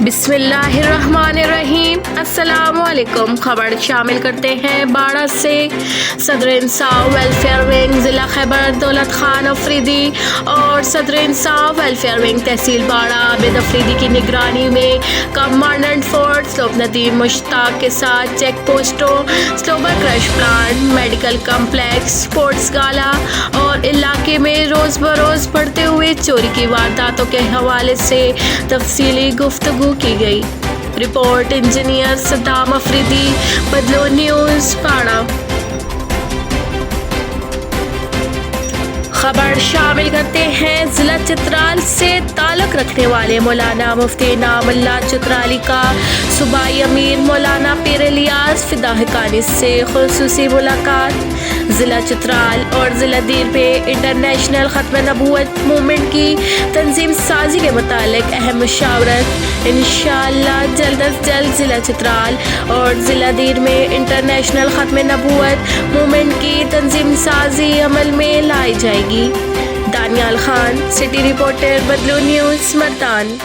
बिस्मिल्लाहिर्रहमानिर्रहीम। अस्सलाम वालेकुम। खबर शामिल करते हैं बाड़ा से। सदर इंसाफ वेलफेयर विंग ज़िला खैबर दौलत खान अफरीदी और सदर इंसाफ वेलफेयर विंग तहसील बाड़ा आबिद अफरीदी की निगरानी में कमांडेंट फोर्स स्लोप नदीम मुश्ताक के साथ चेक पोस्टों, स्लोबर crush plant, medical complex, sports gala और इलाके में रोज़ बरोज़ बढ़ते हुए चोरी की वारदातों के हवाले से तफसीली गुफ्तगू की गई। रिपोर्ट इंजीनियर सद्दाम अफरीदी, बदलो न्यूज़ बाड़ा। खबर शामिल करते हैं जिला चित्राल से ताल्लुक़ रखने वाले मौलाना मुफ्ती इनामुल्लाह चित्राली का सूबाई अमीर मौलाना पीर इलियास फिदा हक़ानी से ख़ुसूसी मुलाकात। ज़िला चित्राल और ज़िला दीर में इंटरनेशनल ख़त्म नबूवत मूवमेंट की तंजीम साजी के मुतालिक अहम मुशावरत। इंशाअल्लाह जल्द अज जल्द ज़िला चित्राल और ज़िला दीर में इंटरनेशनल ख़त्म नबूवत मूवमेंट की तंजीम साजी अमल में लाई जाएगी। दानियाल खान, सिटी रिपोर्टर, बदलू न्यूज़, मर्दान।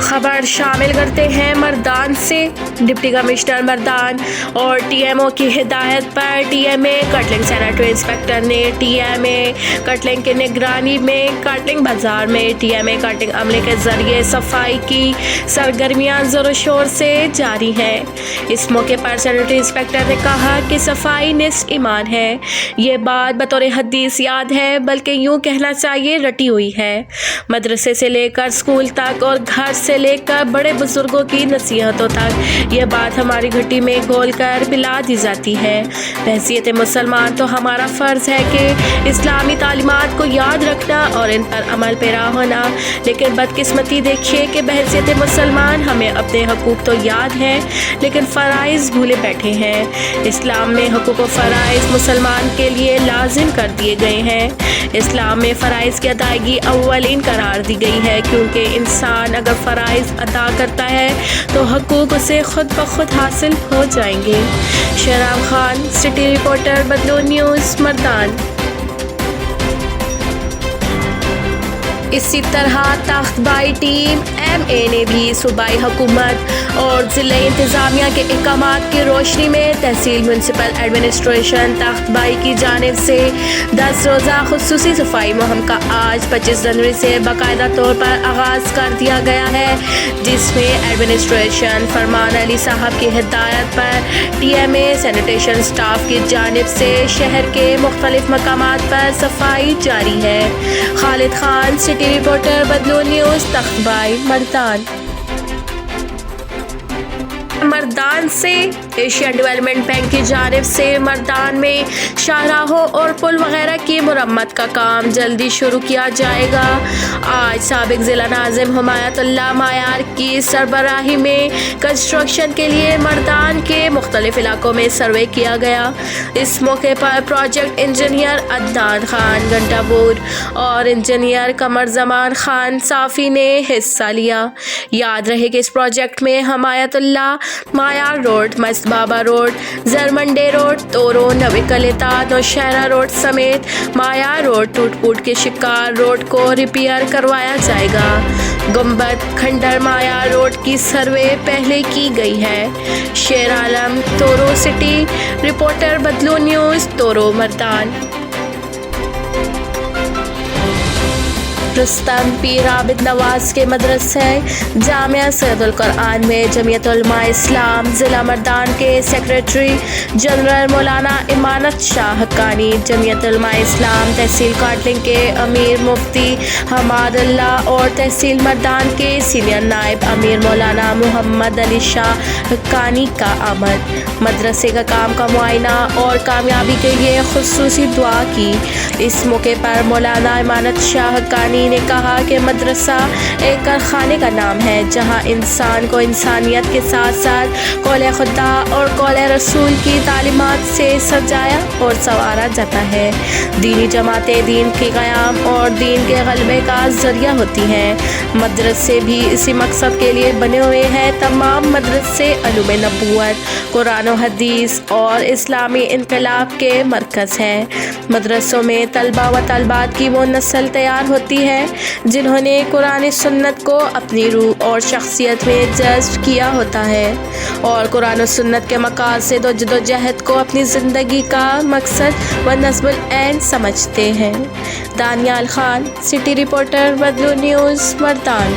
खबर शामिल करते हैं मर्दान से। डिप्टी कमिश्नर मर्दान और टीएमओ की हिदायत पर टीएमए कटलिंग सैनिटरी इंस्पेक्टर ने टीएमए कटलिंग की निगरानी में कटलिंग बाजार में टीएमए कटलिंग अमले के जरिए सफाई की सरगर्मियां जोर शोर से जारी हैं। इस मौके पर सैनिटरी इंस्पेक्टर ने कहा कि सफाई निस्फ ईमान है। ये बात बतौर हदीस याद है, बल्कि यूँ कहना चाहिए रटी हुई है। मदरसे से लेकर स्कूल तक और घर से लेकर बड़े बुजुर्गों की नसीहतों तक ये बात हमारी घटी में घोल कर पिला दी जाती है। बहैसियत मुसलमान तो हमारा फ़र्ज़ है कि इस्लामी तालीमात को याद रखना और इन पर अमल पैरा होना, लेकिन बदकिस्मती देखिए कि बहैसियत मुसलमान हमें अपने हकूक़ तो याद हैं, लेकिन फ़राइज़ भूले बैठे हैं। इस्लाम में हकूक़ व फ़राइज़ मुसलमान के लिए लाजिम कर दिए गए हैं। इस्लाम में फ़राइज़ की अदायगी अव्वलीन करार दी गई है, क्योंकि इंसान अगर फ़राइज़ अदा करता है तो हकूक़ उसे खुद ब खुद हासिल हो जाएंगे। शहराम खान, सिटी रिपोर्टर, बदलो न्यूज़, मर्दान। इसी तरह तख्तबाई टीम MA ने भी सूबाई हुकूमत और ज़िला इंतज़ामिया के अहकामात की रोशनी में तहसील म्यूनसिपल एडमिनिस्ट्रेशन तख्तबाई की जानिब से 10 रोज़ा खुसूसी सफाई मुहिम का आज 25 जनवरी से बाकायदा तौर पर आगाज़ कर दिया गया है, जिसमें एडमिनिस्ट्रेशन फरमान अली साहब की हिदायत पर TMA सैनिटेशन स्टाफ की जानिब से शहर के मुख्तलिफ मकामात पर सफाई जारी है। खालिद खान, सिटी रिपोर्टर, बदलू न्यूज़, तख्तबाई, मर्दान। मर्दान से एशियन डेवलपमेंट बैंक की जानिब से मर्दान में शाहराहों और पुल वगैरह की मुरम्मत का काम जल्दी शुरू किया जाएगा। आज साबिक ज़िला नाज़िम हुमायतुल्लाह मायार की सरबराही में कंस्ट्रक्शन के लिए मर्दान के मुख्तलिफ इलाकों में सर्वे किया गया। इस मौके पर प्रोजेक्ट इंजीनियर अदनान खान घंटापुर और इंजीनियर कमर जमान खान साफ़ी ने हिस्सा लिया। याद रहे कि इस प्रोजेक्ट में हुमायतुल्लाह मायार रोड, मस्त बाबा रोड, जरमंडे रोड, तोरो, नवी कलेता, नौशहरा रोड समेत मायार रोड, टूट के शिकार रोड को रिपेयर करवाया जाएगा। गुम्बद खंडर मायार रोड की सर्वे पहले की गई है। शेर आलम, तोरो सिटी रिपोर्टर, बदलू न्यूज़, तोरो, मर्दान। रुस्तम पीर आबिद नवाज के मदरसे जामिया सैयदुल कुरआन में जमीयत उलमा इस्लाम ज़िला मर्दान के सेक्रेटरी जनरल मौलाना इमानत शाह हक्कानी, जमीयत उलमा इस्लाम तहसील काटलिंग के अमीर मुफ्ती हमादुल्ला और तहसील मर्दान के सीनियर नायब अमीर मौलाना मोहम्मद अली शाह हक्कानी का आमद। मदरसे का काम का मुआयना और कामयाबी के लिए खुसूसी दुआ की। इस मौके पर मौलाना इमानत शाह हक्कानी ने कहा कि मदरसा एक कारखाने का नाम है, जहां इंसान को इंसानियत के साथ साथ कौले खुदा और कौले रसूल की तालीमात से सजाया और संवारा जाता है। दीनी जमातें दीन के क़याम और दीन के ग़लबे का ज़रिया होती हैं। मदरसे भी इसी मकसद के लिए बने हुए हैं। तमाम मदरसे अलूम नबूवत, कुरान व हदीस और इस्लामी इनकलाब के मरकज़ हैं। मदरसों में तलबा व तलबात की वो नस्ल तैयार होती है ہیں جنہوں نے قرآن سنت کو اپنی روح اور شخصیت میں جذب کیا ہوتا ہے اور قرآن و سنت کے مقاصد و جدوجہد کو اپنی زندگی کا مقصد و نصب العین سمجھتے ہیں۔ دانیال خان، سٹی رپورٹر، بدلو نیوز، مردان۔